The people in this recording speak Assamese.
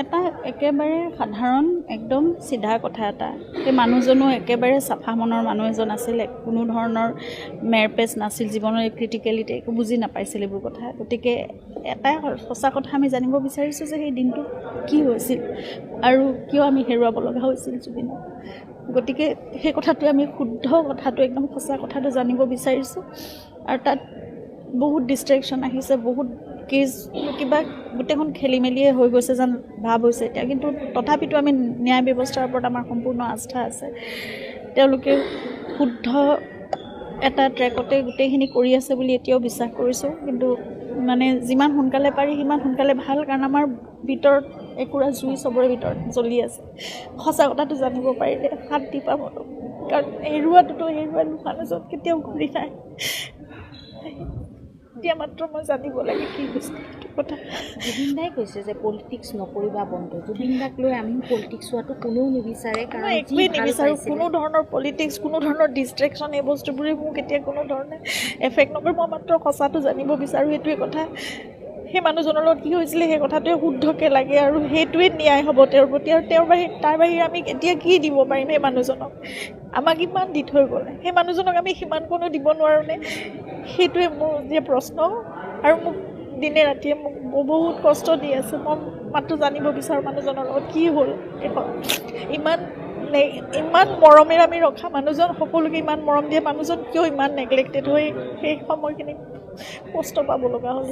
এটা একেবাৰে সাধাৰণ একদম চিধা কথা এটা। সেই মানুহজনো একেবাৰে চাফা মনৰ মানুহ এজন আছিলে, কোনো ধৰণৰ মেৰপেচ নাছিল, জীৱনৰ ক্ৰিটিকেলিটি একো বুজি নাপাইছিল এইবোৰ কথা। গতিকে এটাই সঁচা কথা আমি জানিব বিচাৰিছোঁ যে সেই দিনটো কি হৈছিল আৰু কিয় আমি হেৰুৱাব লগা হৈছিল জুবিনক। গতিকে সেই কথাটোৱে আমি শুদ্ধ কথাটো একদম সঁচা কথাটো জানিব বিচাৰিছোঁ। আৰু তাত বহুত ডিষ্ট্ৰেকশ্যন আহিছে, বহুত কেছ কিবা গোটেইখন খেলি মেলিয়ে হৈ গৈছে যেন ভাৱ হৈছে এতিয়া। কিন্তু তথাপিতো আমি ন্যায় ব্যৱস্থাৰ ওপৰত আমাৰ সম্পূৰ্ণ আস্থা আছে। তেওঁলোকে শুদ্ধ এটা ট্ৰেকতে গোটেইখিনি কৰি আছে বুলি এতিয়াও বিশ্বাস কৰিছোঁ। কিন্তু মানে যিমান সোনকালে পাৰি সিমান সোনকালে ভাল, কাৰণ আমাৰ ভিতৰত একুৰা জুই চবৰে ভিতৰত জ্বলি আছে। সঁচা কথাটো জানিব পাৰিলে শান্তি পাব, কাৰণ হেৰুৱাটোতো মানুহজন কেতিয়াও ঘূৰি নাহে। এতিয়া মাত্ৰ মই জানিব লাগে কি হৈছে কথা। জুবিন দাই কৈছে যে পলিটিক্স নকৰিবা বন্ধু। জুবিন দাক লৈ আমি পলিটিক্স হোৱাটো কোনেও নিবিচাৰে, কাৰণ মই একোৱেই নিবিচাৰোঁ। কোনো ধৰণৰ পলিটিক্স, কোনো ধৰণৰ ডিষ্ট্ৰেকশ্যন, এই বস্তুবোৰে মোক এতিয়া কোনো ধৰণে এফেক্ট নকৰে। মই মাত্ৰ সঁচাটো জানিব বিচাৰোঁ, সেইটোৱে কথা। সেই মানুহজনৰ লগত কি হৈছিলে সেই কথাটোৱে শুদ্ধকৈ লাগে, আৰু সেইটোৱে ন্যায় হ'ব তেওঁৰ প্ৰতি। আৰু তাৰ বাহিৰে আমি এতিয়া কি দিব পাৰিম সেই মানুহজনক? আমাক ইমান দি থৈ গ'লে সেই মানুহজনক আমি সিমান কোনো দিব নোৱাৰোঁনে? সেইটোৱে মোৰ যে প্ৰশ্ন। আৰু মোক দিনে ৰাতিয়ে মোক বহুত কষ্ট দি আছে। মই মাত্ৰ জানিব বিচাৰোঁ মানুহজনৰ লগত কি হ'ল। ইমান মৰমেৰে আমি ৰখা মানুহজন, সকলোকে ইমান মৰম দিয়ে মানুহজন কিয় ইমান নেগলেক্টেড হৈ সেই সময়খিনি কষ্ট পাব লগা হ'ল।